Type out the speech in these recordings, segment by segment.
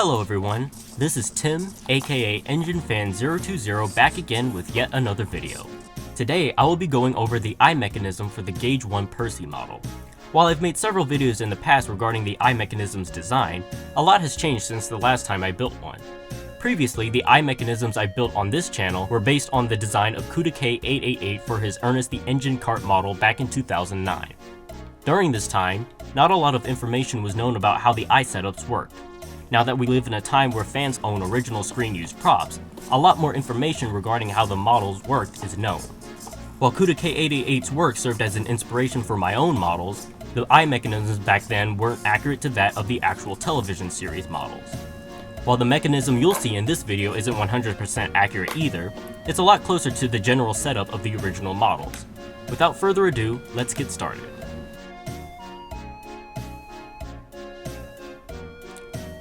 Hello everyone, this is Tim, aka EngineFan020 back again with yet another video. Today I will be going over the eye mechanism for the Gauge 1 Percy model. While I've made several videos in the past regarding the eye mechanism's design, a lot has changed since the last time I built one. Previously, the eye mechanisms I built on this channel were based on the design of K888 for his Ernest the Engine Cart model back in 2009. During this time, not a lot of information was known about how the eye setups worked. Now that we live in a time where fans own original screen-used props, a lot more information regarding how the models worked is known. While K888's work served as an inspiration for my own models, the eye mechanisms back then weren't accurate to that of the actual television series models. While the mechanism you'll see in this video isn't 100% accurate either, it's a lot closer to the general setup of the original models. Without further ado, let's get started.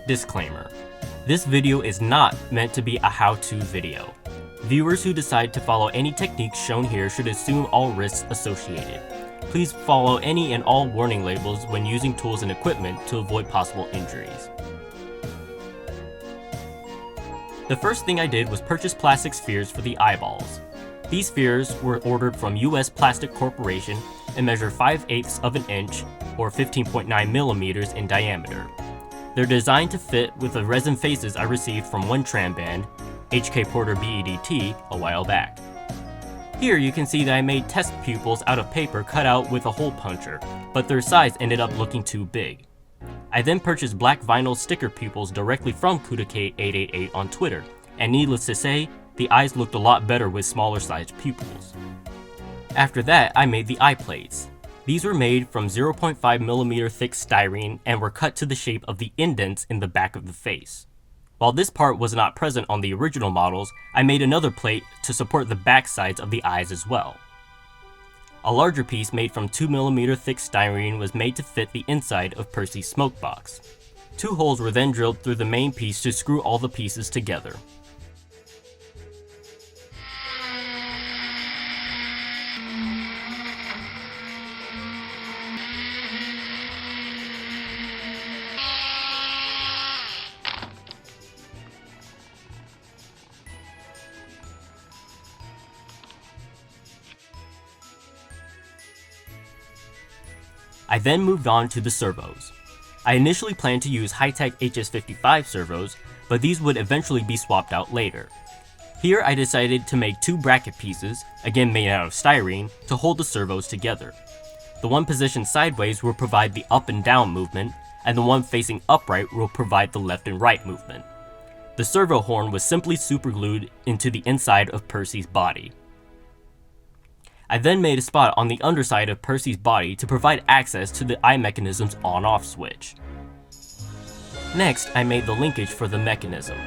Disclaimer: this video is not meant to be a how-to video. Viewers who decide to follow any techniques shown here should assume all risks associated. Please follow any and all warning labels when using tools and equipment to avoid possible injuries. The first thing I did was purchase plastic spheres for the eyeballs. These spheres were ordered from US Plastic Corporation and measure 5/8 of an inch or 15.9 millimeters in diameter. They're designed to fit with the resin faces I received from one tram band, HK Porter BEDT, a while back. Here you can see that I made test pupils out of paper cut out with a hole puncher, but their size ended up looking too big. I then purchased black vinyl sticker pupils directly from K888 on Twitter, and needless to say, the eyes looked a lot better with smaller sized pupils. After that, I made the eye plates. These were made from 0.5mm thick styrene and were cut to the shape of the indents in the back of the face. While this part was not present on the original models, I made another plate to support the back sides of the eyes as well. A larger piece made from 2mm thick styrene was made to fit the inside of Percy's smoke box. 2 holes were then drilled through the main piece to screw all the pieces together. I then moved on to the servos. I initially planned to use high-tech HS55 servos, but these would eventually be swapped out later. Here I decided to make 2 bracket pieces, again made out of styrene, to hold the servos together. The one positioned sideways will provide the up and down movement, and the one facing upright will provide the left and right movement. The servo horn was simply superglued into the inside of Percy's body. I then made a spot on the underside of Percy's body to provide access to the eye mechanism's on-off switch. Next, I made the linkage for the mechanism.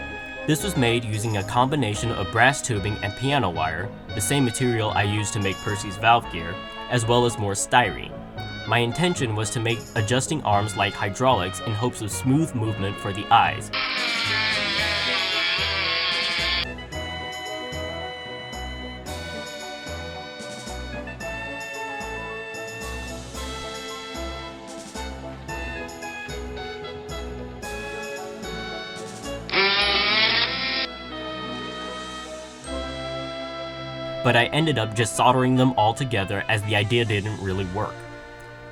This was made using a combination of brass tubing and piano wire, the same material I used to make Percy's valve gear, as well as more styrene. My intention was to make adjusting arms like hydraulics in hopes of smooth movement for the eyes. But I ended up just soldering them all together as the idea didn't really work.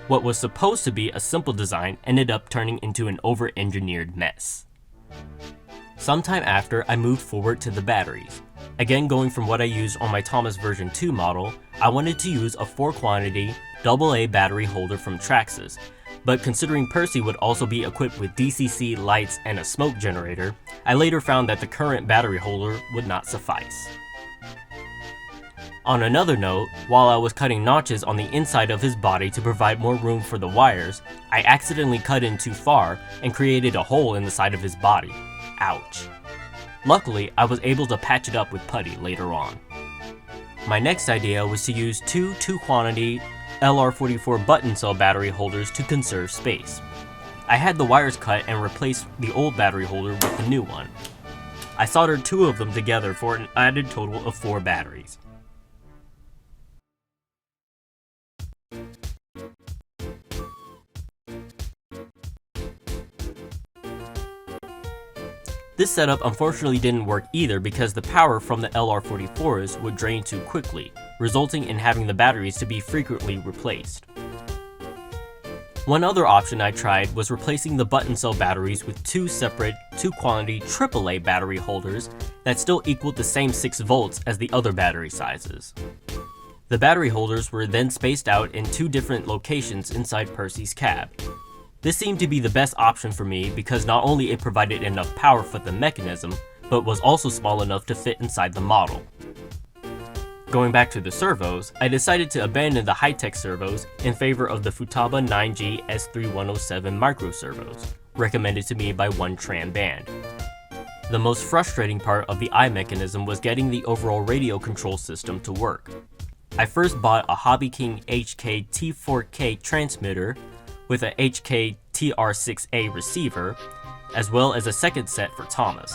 What was supposed to be a simple design ended up turning into an over-engineered mess. Sometime after, I moved forward to the batteries. Again, going from what I used on my Thomas version 2 model, I wanted to use a 4-quantity AA battery holder from Traxxas, but considering Percy would also be equipped with DCC lights and a smoke generator, I later found that the current battery holder would not suffice. On another note, while I was cutting notches on the inside of his body to provide more room for the wires, I accidentally cut in too far and created a hole in the side of his body. Ouch. Luckily, I was able to patch it up with putty later on. My next idea was to use 2 2-quantity LR44 button cell battery holders to conserve space. I had the wires cut and replaced the old battery holder with the new one. I soldered 2 of them together for an added total of 4 batteries. This setup unfortunately didn't work either because the power from the LR44s would drain too quickly, resulting in having the batteries to be frequently replaced. One other option I tried was replacing the button cell batteries with two separate 2-quantity AAA battery holders that still equaled the same 6 volts as the other battery sizes. The battery holders were then spaced out in 2 different locations inside Percy's cab. This seemed to be the best option for me because not only it provided enough power for the mechanism, but was also small enough to fit inside the model. Going back to the servos, I decided to abandon the high-tech servos in favor of the Futaba 9G S3107 micro servos, recommended to me by one Tran Band. The most frustrating part of the eye mechanism was getting the overall radio control system to work. I first bought a Hobby King HK T4K transmitter with a HK TR6A receiver, as well as a second set for Thomas.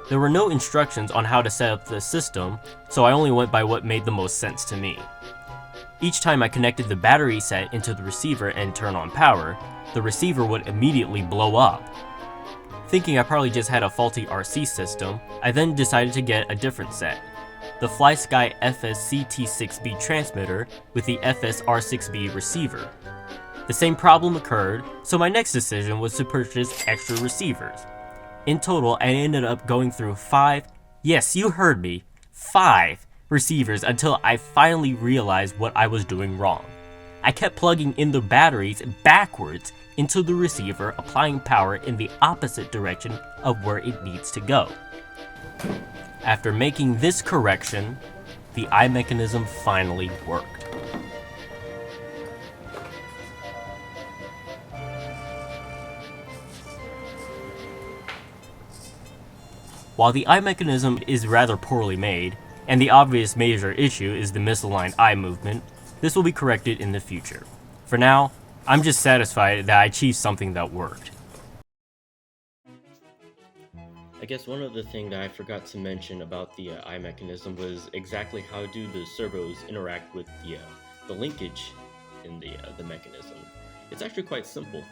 There were no instructions on how to set up the system, so I only went by what made the most sense to me. Each time I connected the battery set into the receiver and turned on power, the receiver would immediately blow up. Thinking I probably just had a faulty RC system, I then decided to get a different set, the FlySky FS-CT6B transmitter with the FS-R6B receiver. The same problem occurred, so my next decision was to purchase extra receivers. In total, I ended up going through 5, yes, you heard me, 5 receivers until I finally realized what I was doing wrong. I kept plugging in the batteries backwards into the receiver, applying power in the opposite direction of where it needs to go. After making this correction, the eye mechanism finally worked. While the eye mechanism is rather poorly made, and the obvious major issue is the misaligned eye movement, this will be corrected in the future. For now, I'm just satisfied that I achieved something that worked. I guess one other thing that I forgot to mention about the eye mechanism was exactly how do the servos interact with the linkage in the mechanism. It's actually quite simple.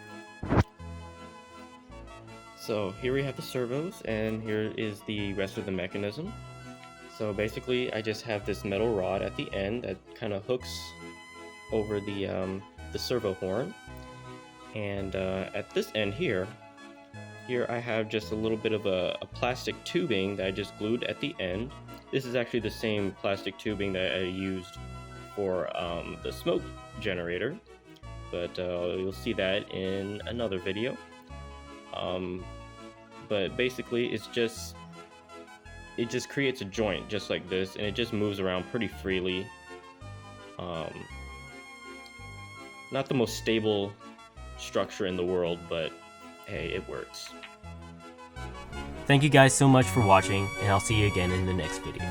So here we have the servos, and here is the rest of the mechanism. So basically, I just have this metal rod at the end that kind of hooks over the servo horn, and at this end here I have just a little bit of a plastic tubing that I just glued at the end. This is actually the same plastic tubing that I used for the smoke generator, but you'll see that in another video. But basically it just creates a joint just like this, and it just moves around pretty freely. Not the most stable structure in the world, but hey, it works. Thank you guys so much for watching, and I'll see you again in the next video.